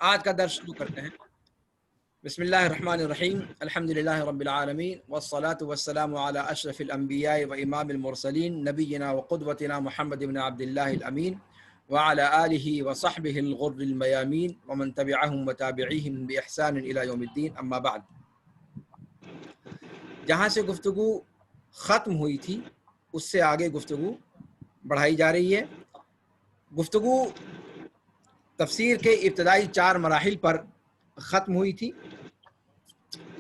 آج کا درس شروع کرتے ہیں۔ بسم اللہ الرحمن الرحیم، الحمدللہ رب العالمین والصلاة والسلام علی اشرف الانبیاء و امام المرسلین نبینا و قدوتنا محمد بن عبد اللہ الامین وعلى آلہ وصحبہ الغر المیامین ومن تبعہم وتابعیہم بإحسان الی یوم الدین، اما بعد۔ جہاں سے گفتگو ختم ہوئی تھی اس سے آگے گفتگو بڑھائی جا رہی ہے۔ گفتگو تفسیر کے ابتدائی 4 مراحل پر ختم ہوئی تھی۔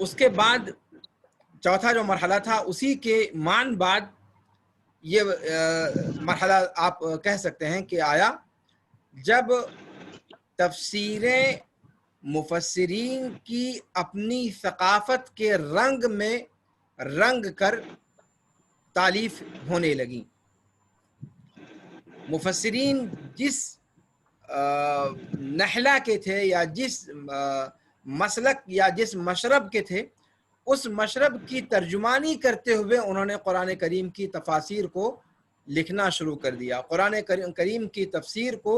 اس کے بعد چوتھا جو مرحلہ تھا اسی کے مان بعد یہ مرحلہ آپ کہہ سکتے ہیں کہ آیا جب تفسیریں مفسرین کی اپنی ثقافت کے رنگ میں رنگ کر تالیف ہونے لگیں۔ مفسرین جس نحلہ کے تھے یا جس مسلک یا جس مشرب کے تھے، اس مشرب کی ترجمانی کرتے ہوئے انہوں نے قرآن کریم کی تفاسیر کو لکھنا شروع کر دیا۔ قرآن کریم کی تفسیر کو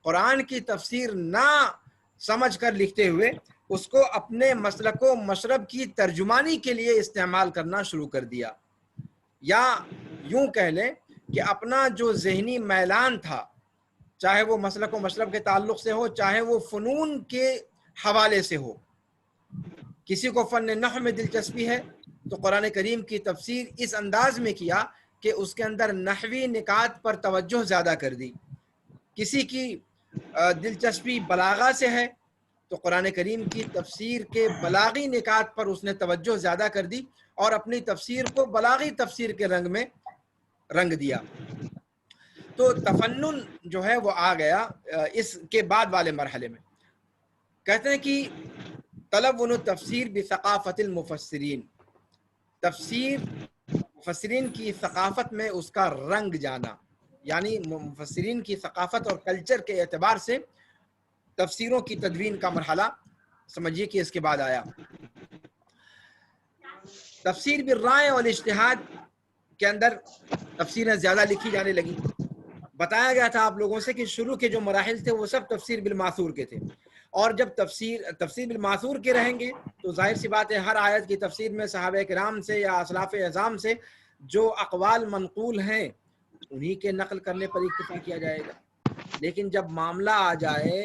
قرآن کی تفسیر نہ سمجھ کر لکھتے ہوئے اس کو اپنے مسلک و مشرب کی ترجمانی کے لیے استعمال کرنا شروع کر دیا، یا یوں کہہ لیں کہ اپنا جو ذہنی میلان تھا، چاہے وہ مسلک و مشرب کے تعلق سے ہو، چاہے وہ فنون کے حوالے سے ہو۔ کسی کو فن نحو میں دلچسپی ہے تو قرآن کریم کی تفسیر اس انداز میں کیا کہ اس کے اندر نحوی نکات پر توجہ زیادہ کر دی۔ کسی کی دلچسپی بلاغہ سے ہے تو قرآن کریم کی تفسیر کے بلاغی نکات پر اس نے توجہ زیادہ کر دی اور اپنی تفسیر کو بلاغی تفسیر کے رنگ میں رنگ دیا۔ تو تفنن جو ہے وہ آ گیا اس کے بعد والے مرحلے میں۔ کہتے ہیں کہ تلون التفسیر بثقافت المفسرین، تفسیر مفسرین کی ثقافت میں اس کا رنگ جانا، یعنی مفسرین کی ثقافت اور کلچر کے اعتبار سے تفسیروں کی تدوین کا مرحلہ سمجھیے کہ اس کے بعد آیا۔ تفسیر بالرائے والاجتہاد کے اندر تفسیریں زیادہ لکھی جانے لگیں۔ بتایا گیا تھا آپ لوگوں سے کہ شروع کے جو مراحل تھے وہ سب تفسیر بالماثور کے تھے، اور جب تفسیر بالماثور کے رہیں گے تو ظاہر سی بات ہے ہر آیت کی تفسیر میں صحابہ کرام سے یا اسلاف اعظام سے جو اقوال منقول ہیں انہی کے نقل کرنے پر اکتفا کیا جائے گا۔ لیکن جب معاملہ آ جائے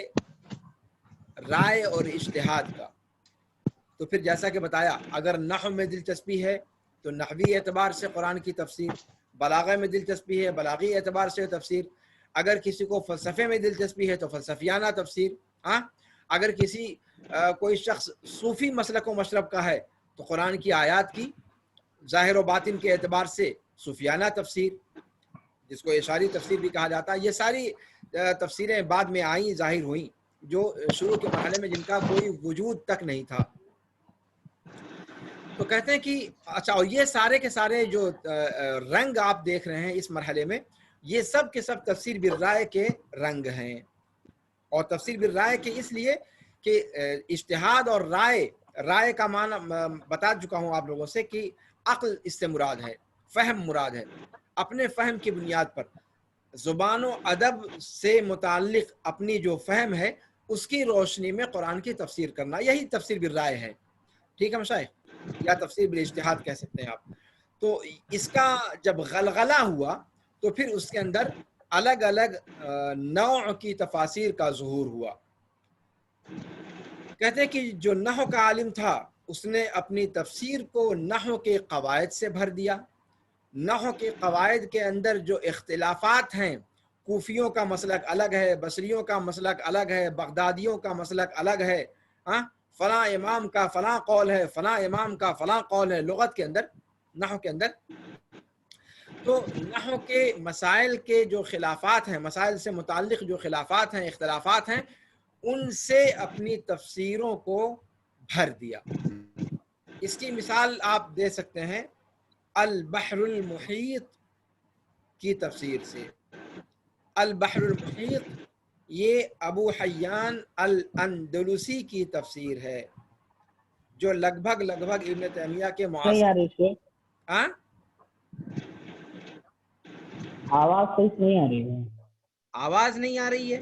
رائے اور اجتہاد کا تو پھر جیسا کہ بتایا، اگر نحو میں دلچسپی ہے تو نحوی اعتبار سے قرآن کی تفسیر، بلاغہ میں دلچسپی ہے بلاغی اعتبار سے تفسیر، اگر کسی کو فلسفے میں دلچسپی ہے تو فلسفیانہ تفسیر، اگر کوئی شخص صوفی مسلک و مشرب کا ہے تو قرآن کی آیات کی ظاہر و باطن کے اعتبار سے صوفیانہ تفسیر، جس کو اشاری تفسیر بھی کہا جاتا ہے۔ یہ ساری تفسیریں بعد میں آئیں، ظاہر ہوئیں، جو شروع کے مرحلے میں جن کا کوئی وجود تک نہیں تھا۔ تو کہتے ہیں کہ اچھا، اور یہ سارے کے سارے جو رنگ آپ دیکھ رہے ہیں اس مرحلے میں، یہ سب کے سب تفسیر بالرائے کے رنگ ہیں۔ اور تفسیر بالرائے کے اس لیے کہ اجتہاد اور رائے کا معنی بتا چکا ہوں آپ لوگوں سے کہ عقل اس سے مراد ہے، فہم مراد ہے۔ اپنے فہم کی بنیاد پر زبان و ادب سے متعلق اپنی جو فہم ہے اس کی روشنی میں قرآن کی تفسیر کرنا، یہی تفسیر بالرائے ہے۔ ٹھیک ہے مشائخ، یا تفسیر بالاجتہاد کہہ سکتے ہیں آپ۔ تو اس کا جب غلغلہ ہوا تو پھر اس کے اندر الگ الگ نوع کی تفاسیر کا ظہور ہوا۔ کہتے ہیں کہ جو نحو کا عالم تھا اس نے اپنی تفسیر کو نحو کے قواعد سے بھر دیا۔ نحو کے قواعد کے اندر جو اختلافات ہیں، کوفیوں کا مسلک الگ ہے، بصریوں کا مسلک الگ ہے، بغدادیوں کا مسلک الگ ہے، فلاں امام کا فلاں قول ہے، فلاں امام کا فلاں قول ہے لغت کے اندر، نحو کے اندر۔ تو نحو کے مسائل کے جو خلافات ہیں، مسائل سے متعلق جو خلافات ہیں، اختلافات ہیں، ان سے اپنی تفسیروں کو بھر دیا۔ اس کی مثال آپ دے سکتے ہیں البحر المحیط کی تفسیر سے۔ البحر المحیط یہ ابو حیان الاندلسی کی تفسیر ہے، جو لگ بھگ ابن تیمیہ کے معاصر۔ آواز صحیح نہیں آ رہی ہے۔ آواز نہیں آ رہی ہے؟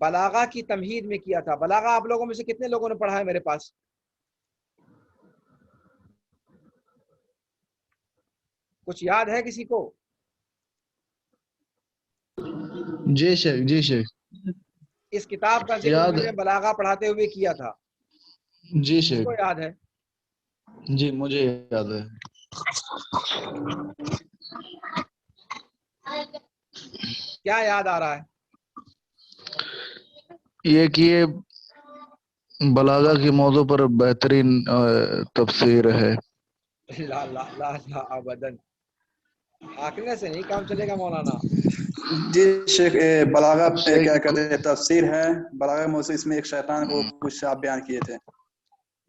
بلاغہ کی تمہید میں کیا تھا. بلاغہ آپ لوگوں میں سے کتنے لوگوں نے پڑھا ہے میرے پاس؟ کچھ یاد ہے کسی کو؟ جی شیخ، جی شیخ. اس کتاب کا ذکر میں نے بلاغہ پڑھاتے ہوئے کیا تھا. جی کس شیخ، کو یاد ہے؟ جی مجھے یاد ہے. کیا یاد آ رہا ہے؟ یہ کہ یہ بلاغہ کے موضوع پر بہترین تفسیر ہے. لا لا لا لا ابداً. آکنے سے نہیں کام چلے گا مولانا. جی شیخ، بلاغہ شیخ، کیا کہتے ہیں تفسیر ہے. بلاغہ موضوع اس میں ایک شیطان کو کچھ آپ بیان کیے تھے،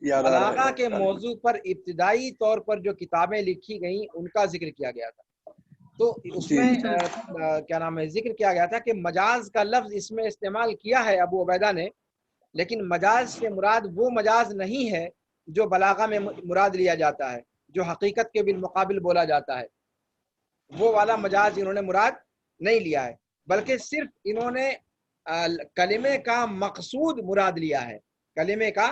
یاد آ رہا بلاغہ ہے. کے موضوع پر ابتدائی طور پر جو کتابیں لکھی گئیں ان کا ذکر کیا گیا تھا. تو اس جی. میں کیا نام ہے ذکر کیا گیا تھا کہ مجاز کا لفظ اس میں استعمال کیا ہے ابو عبیدہ نے، لیکن مجاز سے مراد وہ مجاز نہیں ہے جو بلاغہ میں مراد لیا جاتا ہے، جو حقیقت کے بالمقابل بولا جاتا ہے. وہ والا مجاز انہوں نے مراد نہیں لیا ہے، بلکہ صرف انہوں نے کلمے کا مقصود مراد لیا ہے. کلمے کا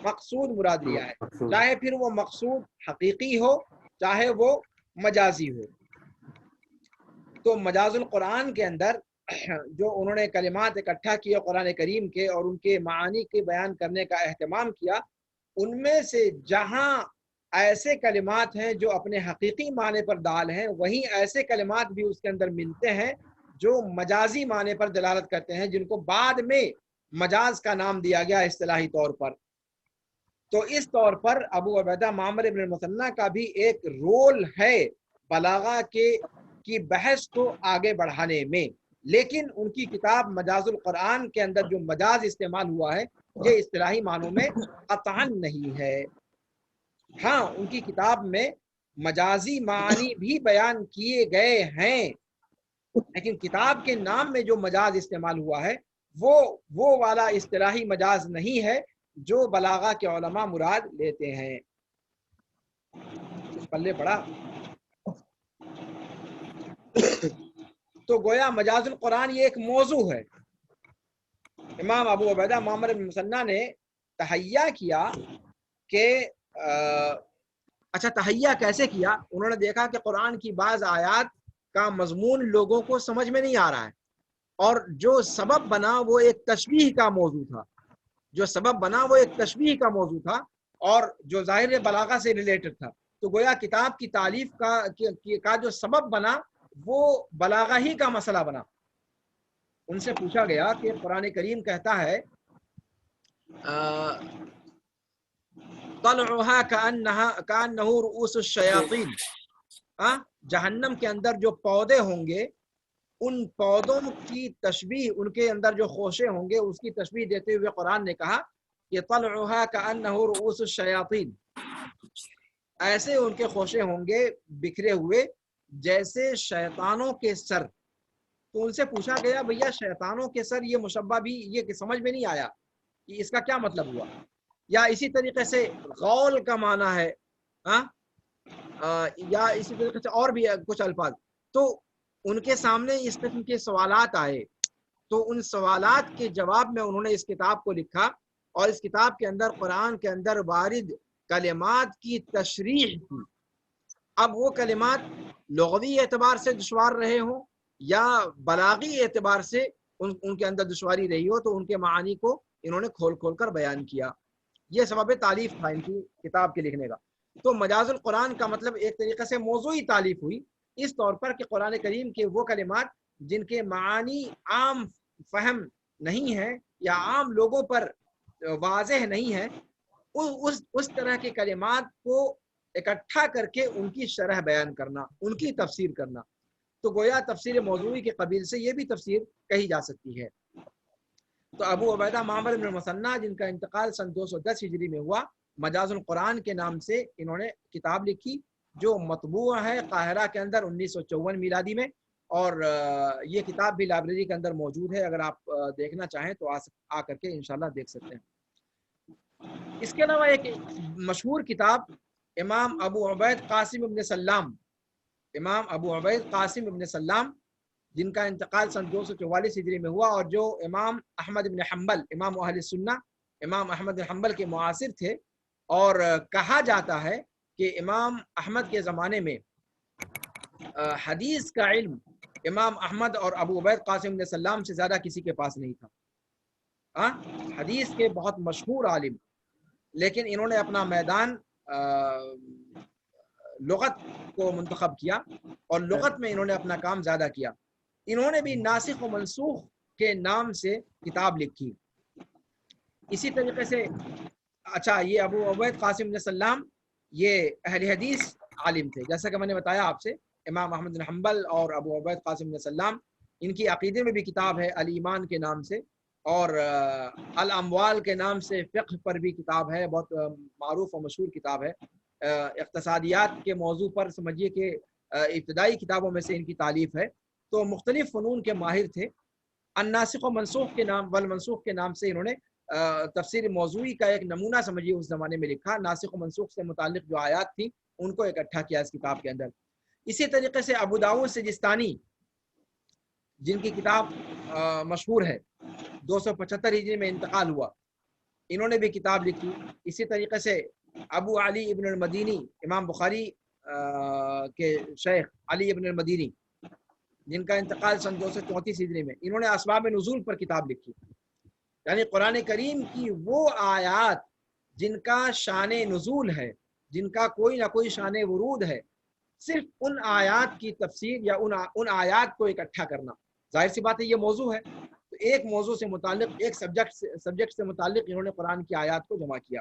مقصود مراد لیا ہے، چاہے پھر وہ مقصود حقیقی ہو چاہے وہ مجازی ہو. تو مجاز القرآن کے اندر جو انہوں نے کلمات اکٹھا کیے قرآن کریم کے اور ان کے معانی کے بیان کرنے کا اہتمام کیا، ان میں سے جہاں ایسے کلمات ہیں جو اپنے حقیقی معنی پر دال ہیں، وہیں ایسے کلمات بھی اس کے اندر ملتے ہیں جو مجازی معنی پر دلالت کرتے ہیں، جن کو بعد میں مجاز کا نام دیا گیا اصطلاحی طور پر. تو اس طور پر ابو عبیدہ معمر بن المثنی کا بھی ایک رول ہے بلاغہ کی بحث کو آگے بڑھانے میں، لیکن ان کی کتاب مجاز القرآن کے اندر جو مجاز استعمال ہوا ہے یہ اصطلاحی معنوں میں قطعا نہیں ہے. ہاں ان کی کتاب میں مجازی معنی بھی بیان کیے گئے ہیں، لیکن کتاب کے نام میں جو مجاز استعمال ہوا ہے وہ والا اصطلاحی مجاز نہیں ہے جو بلاغہ کے علماء مراد لیتے ہیں. اس پلے پڑا. تو گویا مجاز القرآن یہ ایک موضوع ہے. امام ابو عبیدہ معمر بن المثنی نے تہیہ کیا کہ اچھا تہیہ کیسے کیا؟ انہوں نے دیکھا کہ قرآن کی بعض آیات کا مضمون لوگوں کو سمجھ میں نہیں آ رہا ہے، اور جو سبب بنا وہ ایک تشبیہ کا موضوع تھا. جو سبب بنا وہ ایک تشبیہ کا موضوع تھا اور جو ظاہر بلاغہ سے ریلیٹڈ تھا. تو گویا کتاب کی تالیف کا جو سبب بنا وہ بلاغہ ہی کا مسئلہ بنا. ان سے پوچھا گیا کہ قرآن کریم کہتا ہے طلعها كأنه رؤوس الشیاطین، جہنم کے اندر جو پودے ہوں گے ان پودوں کی تشبیہ، ان کے اندر جو خوشے ہوں گے اس کی تشبیہ دیتے ہوئے قرآن نے کہا کہ طلعها كأنه رؤوس الشیاطین، ایسے ان کے خوشے ہوں گے بکھرے ہوئے جیسے شیطانوں کے سر. تو ان سے پوچھا گیا بھیا شیطانوں کے سر یہ مشبہ بھی یہ سمجھ میں نہیں آیا کہ اس کا کیا مطلب ہوا. یا اسی طریقے سے غول کا معنی ہے یا اسی طریقے سے اور بھی کچھ الفاظ. تو ان کے سامنے اس قسم کے سوالات آئے تو ان سوالات کے جواب میں انہوں نے اس کتاب کو لکھا اور اس کتاب کے اندر قرآن کے اندر وارد کلمات کی تشریح کی. اب وہ کلمات لغوی اعتبار سے دشوار رہے ہوں یا بلاغی اعتبار سے ان کے اندر دشواری رہی ہو تو ان کے معانی کو انہوں نے کھول کھول کر بیان کیا. یہ سبب تعلیف تھا ان کی کتاب کے لکھنے کا. تو مجاز القرآن کا مطلب ایک طریقے سے موضوعی تعلیف ہوئی اس طور پر کہ قرآن کریم کے وہ کلمات جن کے معانی عام فہم نہیں ہے یا عام لوگوں پر واضح نہیں ہے، اس طرح کے کلمات کو اکٹھا کر کے ان کی شرح بیان کرنا، ان کی تفسیر کرنا. تو گویا تفسیر موضوعی کے قبیل سے یہ بھی تفسیر کہی جا سکتی ہے. تو ابو عبیدہ معمر بن المثنی جن کا انتقال سن 210 ہجری میں ہوا، مجاز القرآن کے نام سے انہوں نے کتاب لکھی جو مطبوع ہے قاہرہ کے اندر 1954 میلادی میں، اور یہ کتاب بھی لائبریری کے اندر موجود ہے، اگر آپ دیکھنا چاہیں تو آ کر کے انشاءاللہ دیکھ سکتے ہیں. اس کے علاوہ ایک مشہور کتاب امام ابو عبید قاسم ابن سلام، امام ابو عبید قاسم ابن سلام جن کا انتقال سن 244 ہجری میں ہوا، اور جو امام احمد بن حنبل، امام اہل سنہ امام احمد بن حنبل کے معاصر تھے، اور کہا جاتا ہے کہ امام احمد کے زمانے میں حدیث کا علم امام احمد اور ابو عبید قاسم بن سلام سے زیادہ کسی کے پاس نہیں تھا۔ حدیث کے بہت مشہور عالم، لیکن انہوں نے اپنا میدان لغت کو منتخب کیا، اور لغت میں انہوں نے اپنا کام زیادہ کیا۔ انہوں نے بھی ناسخ و منسوخ کے نام سے کتاب لکھی۔ اسی طریقے سے اچھا، یہ ابو عبید قاسم بن سلام یہ اہل حدیث عالم تھے، جیسا کہ میں نے بتایا آپ سے۔ امام احمد بن حنبل اور ابو عبید قاسم بن سلام، ان کی عقیدے میں بھی کتاب ہے الایمان کے نام سے، اور الاموال کے نام سے فقہ پر بھی کتاب ہے، بہت معروف و مشہور کتاب ہے۔ اقتصادیات کے موضوع پر سمجھیے کہ ابتدائی کتابوں میں سے ان کی تالیف ہے۔ تو مختلف فنون کے ماہر تھے۔ الناسخ و منسوخ کے نام والمنسوخ کے نام سے انہوں نے تفسیر موضوعی کا ایک نمونہ سمجھیے اس زمانے میں لکھا۔ ناسخ و منسوخ سے متعلق جو آیات تھیں ان کو اکٹھا کیا اس کتاب کے اندر۔ اسی طریقے سے ابو داؤد سجستانی، جن کی کتاب مشہور ہے، 275 ہجری میں انتقال ہوا، انہوں نے بھی کتاب لکھی۔ اسی طریقے سے ابو علی ابن المدینی، امام بخاری کے شیخ علی ابن المدینی، جن کا انتقال سن 234 ہجری میں، انہوں نے اسباب نزول پر کتاب لکھی، یعنی قرآن کریم کی وہ آیات جن کا شان نزول ہے، جن کا کوئی نہ کوئی شان ورود ہے، صرف ان آیات کی تفسیر یا ان آیات کو اکٹھا کرنا۔ ظاہر سی بات ہے یہ موضوع ہے، تو ایک موضوع سے متعلق، ایک سبجیکٹ سے متعلق انہوں نے قرآن کی آیات کو جمع کیا۔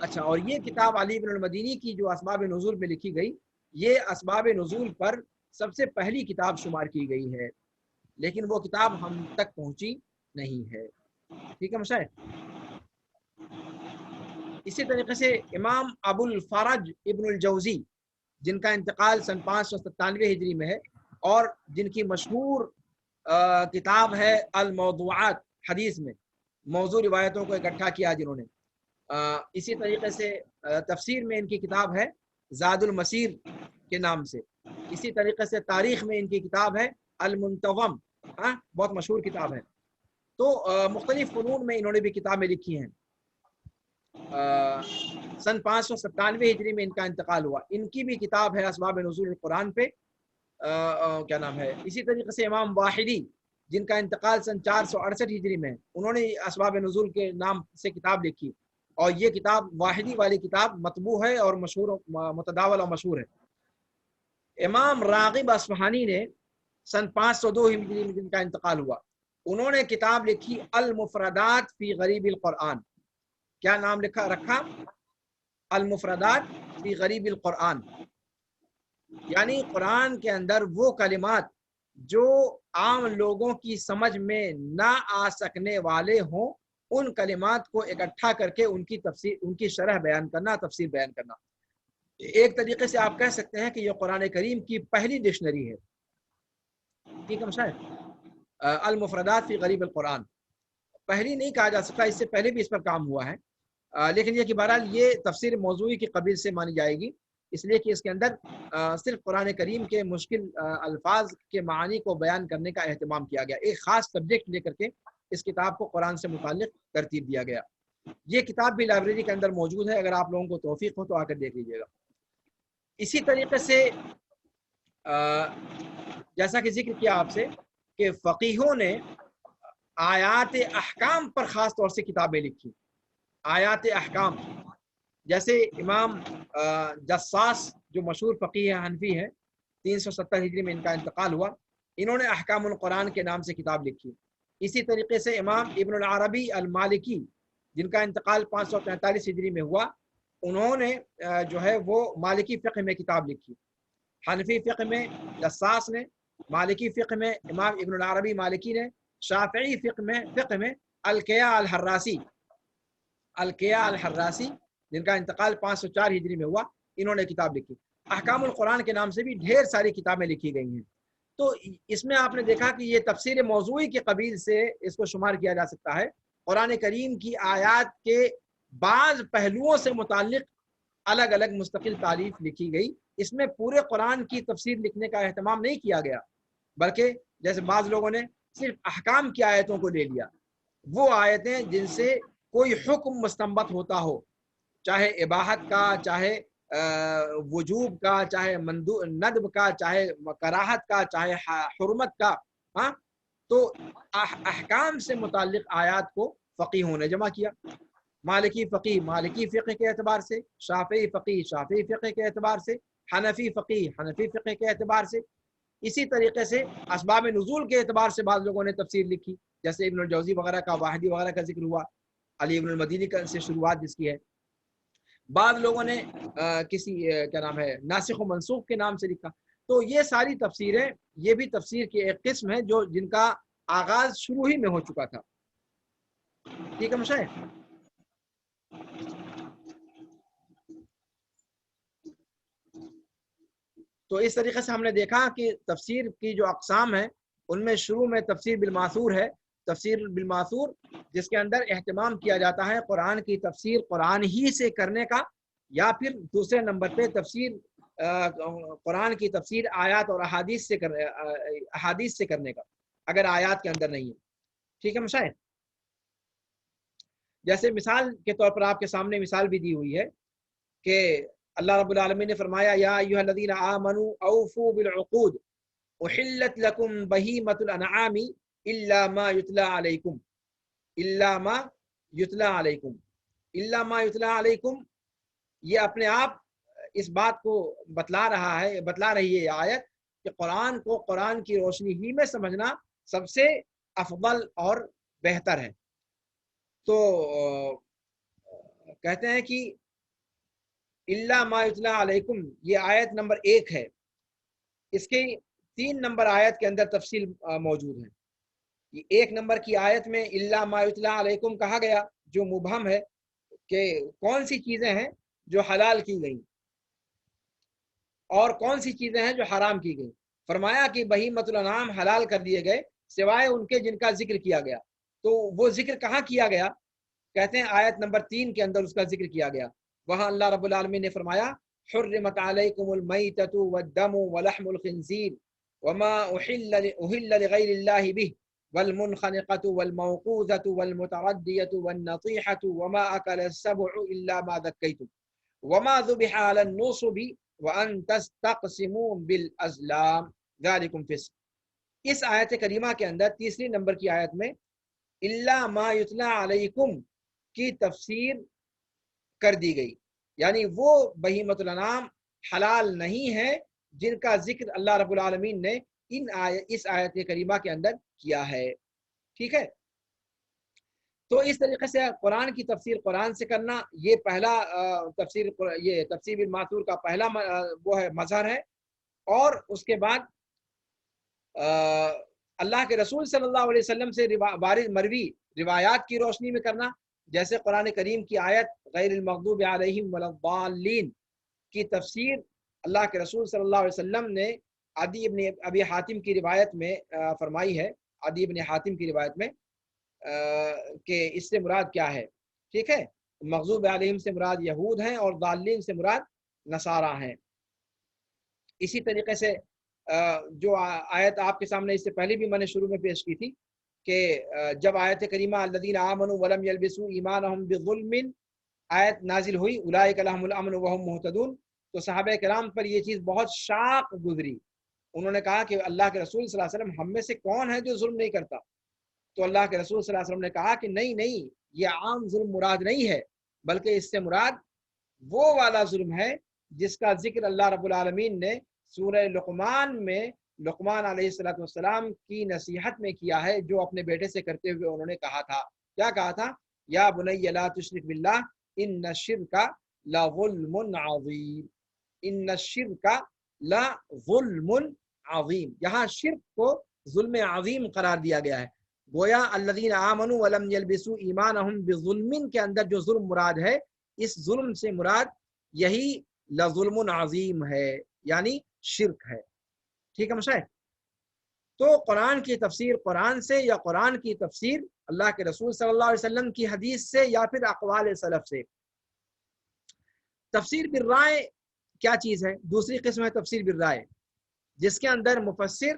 اچھا، اور یہ کتاب علی ابن المدینی کی جو اسباب نزول میں لکھی گئی، یہ اسباب نزول پر سب سے پہلی کتاب شمار کی گئی ہے، لیکن وہ کتاب ہم تک پہنچی نہیں ہے۔ ٹھیک ہے مشاہد؟ اسی طریقے سے امام ابو الفرج ابن الجوزی، جن کا انتقال سن 597 ہجری میں ہے، اور جن کی مشہور کتاب ہے الموضوعات، حدیث میں موضوع روایتوں کو اکٹھا کیا جنہوں نے۔ اسی طریقے سے تفسیر میں ان کی کتاب ہے زاد المسیر کے نام سے۔ اسی طریقے سے تاریخ میں ان کی کتاب ہے المنتظم، بہت مشہور کتاب ہے۔ تو مختلف فنون میں انہوں نے بھی کتابیں لکھی ہیں۔ سن 597 ہجری میں ان کا انتقال ہوا۔ ان کی بھی کتاب ہے اسباب نزول القرآن پہ، کیا نام ہے۔ اسی طریقے سے امام واحدی، جن کا انتقال سن 468 ہجری میں، انہوں نے اسباب نزول کے نام سے کتاب لکھی، اور یہ کتاب واحدی والی کتاب مطبوع ہے اور مشہور، متداول اور مشہور ہے۔ امام راغب اصفہانی نے سن 502 ہجری میں جن کا انتقال ہوا، انہوں نے کتاب لکھی المفردات فی غریب القرآن۔ کیا نام رکھا؟ المفردات فی غریب القرآن، یعنی قرآن کے اندر وہ کلمات جو عام لوگوں کی سمجھ میں نہ آ سکنے والے ہوں، ان کلمات کو اکٹھا کر کے ان کی تفسیر، ان کی شرح بیان کرنا، تفسیر بیان کرنا۔ ایک طریقے سے آپ کہہ سکتے ہیں کہ یہ قرآن کریم کی پہلی ڈکشنری ہے۔ ٹھیک ہے مشاہد؟ المفردات فی غریب القرآن پہلی نہیں کہا جا سکتا، اس سے پہلے بھی اس پر کام ہوا ہے، لیکن یہ کہ بہرحال یہ تفسیر موضوعی کی قبیل سے مانی جائے گی، اس لیے کہ اس کے اندر صرف قرآن کریم کے مشکل الفاظ کے معانی کو بیان کرنے کا اہتمام کیا گیا۔ ایک خاص سبجیکٹ لے کر کے اس کتاب کو قرآن سے متعلق ترتیب دیا گیا۔ یہ کتاب بھی لائبریری کے اندر موجود ہے، اگر آپ لوگوں کو توفیق ہو تو آ کر دیکھ لیجیے گا۔ اسی طریقے سے جیسا کہ ذکر کیا آپ سے کہ فقیہوں نے آیات احکام پر خاص طور سے کتابیں لکھی۔ آیات احکام، جیسے امام جساس جو مشہور فقیہ حنفی ہے، 370 ہجری میں ان کا انتقال ہوا، انہوں نے احکام القرآن کے نام سے کتاب لکھی۔ اسی طریقے سے امام ابن العربی المالکی، جن کا انتقال 543 ہجری میں ہوا، انہوں نے جو ہے وہ مالکی فقہ میں کتاب لکھی۔ حنفی فقہ میں جساس نے، مالکی فقہ میں امام ابن العربی مالکی نے، شافعی فقہ میں القیاء الحراسی، جن کا انتقال 504 ہجری میں ہوا، انہوں نے کتاب لکھی۔ احکام القرآن کے نام سے بھی ڈھیر ساری کتابیں لکھی گئی ہیں۔ تو اس میں آپ نے دیکھا کہ یہ تفسیر موضوعی کے قبیل سے اس کو شمار کیا جا سکتا ہے۔ قرآن کریم کی آیات کے بعض پہلوؤں سے متعلق الگ الگ مستقل تالیف لکھی گئی۔ اس میں پورے قرآن کی تفسیر لکھنے کا اہتمام نہیں کیا گیا، بلکہ جیسے بعض لوگوں نے صرف احکام کی آیتوں کو لے لیا، وہ آیتیں جن سے کوئی حکم مستنبط ہوتا ہو، چاہے اباحت کا، چاہے وجوب کا، چاہے ندب کا، چاہے کراہت کا، چاہے حرمت کا، ہاں، تو احکام سے متعلق آیات کو فقیہوں نے جمع کیا۔ مالکی فقی مالکی فقہ کے اعتبار سے، شافعی فقی شافعی فقہ کے اعتبار سے، حنفی فقی حنفی فقہ کے اعتبار سے۔ اسی طریقے سے اسباب نزول کے اعتبار سے بعض لوگوں نے تفسیر لکھی، جیسے ابن الجوزی وغیرہ کا، واحدی وغیرہ کا ذکر ہوا، علی ابن المدینی کا سے شروعات جس کی ہے۔ بعض لوگوں نے کسی کیا نام ہے ناسخ و منسوخ کے نام سے لکھا۔ تو یہ ساری تفسیریں، یہ بھی تفسیر کی ایک قسم ہے جو جن کا آغاز شروع ہی میں ہو چکا تھا۔ ٹھیک ہے مشاہد؟ تو اس طریقے سے ہم نے دیکھا کہ تفسیر کی جو اقسام ہیں ان میں شروع میں تفسیر بالماثور ہے، تفسیر بالماثور جس کے اندر اہتمام کیا جاتا ہے قرآن کی تفسیر قرآن ہی سے کرنے کا، یا پھر دوسرے نمبر پہ تفسیر قرآن کی تفسیر آیات اور احادیث سے کرنے کا، اگر آیات کے اندر نہیں ہے۔ ٹھیک ہے مشاہد؟ جیسے مثال کے طور پر آپ کے سامنے مثال بھی دی ہوئی ہے کہ اللہ رب العالمین نے فرمایا یا ایھا الذین آمنوا اوفوا بالعقود احلت لکم بہیمۃ الانعام الا ما یتلی علیکم، الا ما یتلی علیکم، الا ما یتلی علیکم، یہ اپنے آپ اس بات کو بتلا رہی ہے یہ آیت کہ قرآن کو قرآن کی روشنی ہی میں سمجھنا سب سے افضل اور بہتر ہے۔ تو کہتے ہیں کہ الا ما یتلی علیکم یہ آیت نمبر 1 ہے، اس کے 3 نمبر آیت کے اندر تفصیل موجود ہے۔ یہ 1 نمبر کی آیت میں الا ما یتلی علیکم کہا گیا جو مبہم ہے کہ کون سی چیزیں ہیں جو حلال کی گئیں اور کون سی چیزیں ہیں جو حرام کی گئیں۔ فرمایا کہ بہیمۃ الانعام حلال کر دیے گئے سوائے ان کے جن کا ذکر کیا گیا۔ تو وہ ذکر کہاں کیا گیا؟ کہتے ہیں آیت نمبر 3 کے اندر اس کا ذکر کیا گیا۔ وہاں اللہ رب العالمین نے فرمایا حرمت علیکم المیتۃ والدم ولحم الخنزیر وما احل لغیر اللہ بہ والمنخنقۃ والموقوذۃ والمتردیۃ والنطیحۃ وما اکل السبع الا ما ذکیتم وما ذبح علی النصب وان تستقسموا بالازلام ذلکم فسق۔ اس آیت کریمہ کے اندر 3 نمبر کی آیت میں الا ما یتلی علیکم کی تفسیر کر دی گئی، یعنی وہ بہیمۃ الانعام حلال نہیں ہے جن کا ذکر اللہ رب العالمین نے اس آیت کریمہ کے اندر کیا ہے۔ ٹھیک ہے؟ تو اس طریقے سے قرآن کی تفسیر قرآن سے کرنا یہ پہلا یہ تفسیر بالماثور کا پہلا وہ ہے مظہر ہے۔ اور اس کے بعد اللہ کے رسول صلی اللہ علیہ وسلم سے مروی روایات کی روشنی میں کرنا، جیسے قرآن کریم کی آیت غیر المغضوب علیہم ولا الضالین کی تفسیر اللہ کے رسول صلی اللہ علیہ وسلم نے عدی ابن ابی حاتم کی روایت میں فرمائی ہے، عدی ابن حاتم کی روایت میں کہ اس سے مراد کیا ہے۔ ٹھیک ہے؟ مغضوب علیہم سے مراد یہود ہیں اور ضالین سے مراد نصارہ ہیں۔ اسی طریقے سے جو آیت آپ کے سامنے اس سے پہلے بھی میں نے شروع میں پیش کی تھی کہ جب آیت کریمہ الذین آمنوا ولم یلبسوا ایمانہم بظلم آیت نازل ہوئی اولئک لہم الامن وہم مہتدون، تو صحابہ کرام پر یہ چیز بہت شاق گزری۔ انہوں نے کہا کہ اللہ کے رسول صلی اللہ علیہ وسلم ہم میں سے کون ہے جو ظلم نہیں کرتا؟ تو اللہ کے رسول صلی اللہ علیہ وسلم نے کہا کہ نہیں یہ عام ظلم مراد نہیں ہے، بلکہ اس سے مراد وہ والا ظلم ہے جس کا ذکر اللہ رب العالمین نے سورہ لقمان میں لقمان علیہ السلام کی نصیحت میں کیا ہے، جو اپنے بیٹے سے کرتے ہوئے انہوں نے کہا تھا۔ کیا کہا تھا؟ یا بنی لا تشرک باللہ ان الشرک لظلم عظیم، ان الشرک لظلم عظیم۔ یہاں شرک کو ظلم عظیم قرار دیا گیا ہے۔ گویا الذین آمنوا ولم یلبسوا ایمانہم بظلم کے اندر جو ظلم مراد ہے، اس ظلم سے مراد یہی لظلم عظیم ہے، یعنی شرک ہے۔ ٹھیک ہے مشاہد؟ تو قرآن کی تفسیر قرآن سے یا قرآن کی تفسیر اللہ کے رسول صلی اللہ علیہ وسلم کی حدیث سے یا پھر اقوال سلف سے۔ تفسیر بالرائے کیا چیز ہے؟ دوسری قسم ہے تفسیر بالرائے، جس کے اندر مفسر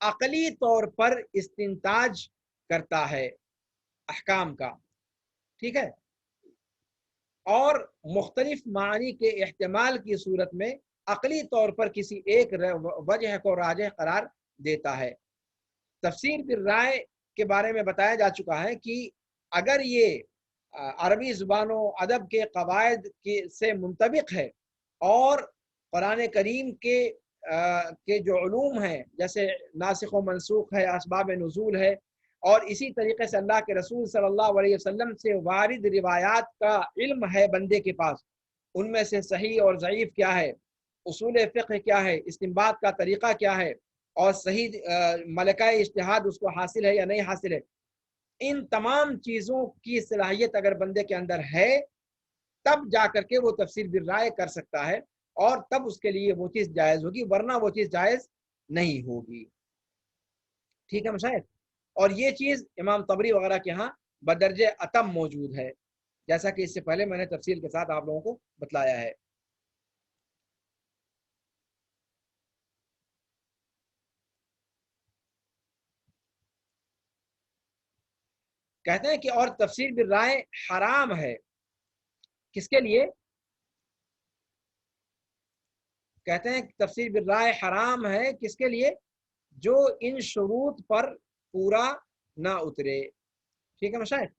عقلی طور پر استنتاج کرتا ہے احکام کا، ٹھیک ہے، اور مختلف معنی کے احتمال کی صورت میں عقلی طور پر کسی ایک وجہ کو راجح قرار دیتا ہے۔ تفسیر بالرائے کے بارے میں بتایا جا چکا ہے کہ اگر یہ عربی زبان و ادب کے قواعد سے منطبق ہے اور قرآن کریم کے جو علوم ہیں جیسے ناسخ و منسوخ ہے، اسباب نزول ہے، اور اسی طریقے سے اللہ کے رسول صلی اللہ علیہ وسلم سے وارد روایات کا علم ہے بندے کے پاس، ان میں سے صحیح اور ضعیف کیا ہے، اصول فقہ کیا ہے، استنباط کا طریقہ کیا ہے، اور صحیح ملکہ اجتہاد اس کو حاصل ہے یا نہیں حاصل ہے، ان تمام چیزوں کی صلاحیت اگر بندے کے اندر ہے تب جا کر کے وہ تفسیر بالرائے کر سکتا ہے، اور تب اس کے لیے وہ چیز جائز ہوگی، ورنہ وہ چیز جائز نہیں ہوگی۔ ٹھیک ہے مشاہد، اور یہ چیز امام طبری وغیرہ کے ہاں بدرجہ اتم موجود ہے، جیسا کہ اس سے پہلے میں نے تفصیل کے ساتھ آپ لوگوں کو بتلایا ہے۔ کہتے ہیں کہ اور تفسیر بالرائے حرام ہے کس کے لیے؟ کہتے ہیں کہ تفسیر بالرائے حرام ہے کس کے لیے؟ جو ان شروط پر پورا نہ اترے۔ ٹھیک ہے مشاہد،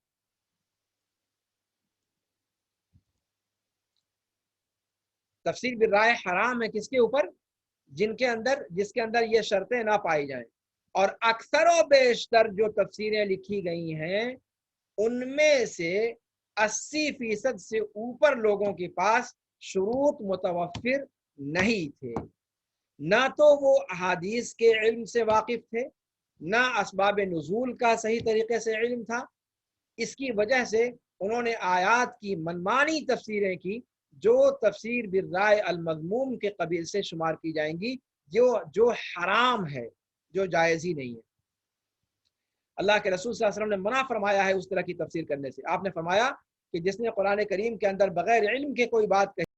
تفسیر بالرائے حرام ہے کس کے اوپر؟ جس کے اندر یہ شرطیں نہ پائی جائیں، اور اکثر و بیشتر جو تفسیریں لکھی گئی ہیں ان میں سے 80% سے اوپر لوگوں کے پاس شروط متوفر نہیں تھے، نہ تو وہ احادیث کے علم سے واقف تھے، نہ اسباب نزول کا صحیح طریقے سے علم تھا۔ اس کی وجہ سے انہوں نے آیات کی منمانی تفسیریں کی جو تفسیر بالرائے المذموم کے قبیل سے شمار کی جائیں گی، جو حرام ہے، جو جائز ہی نہیں ہے۔ اللہ کے رسول صلی اللہ علیہ وسلم نے منع فرمایا ہے اس طرح کی تفسیر کرنے سے۔ آپ نے فرمایا کہ جس نے قرآن کریم کے اندر بغیر علم کے کوئی بات کہی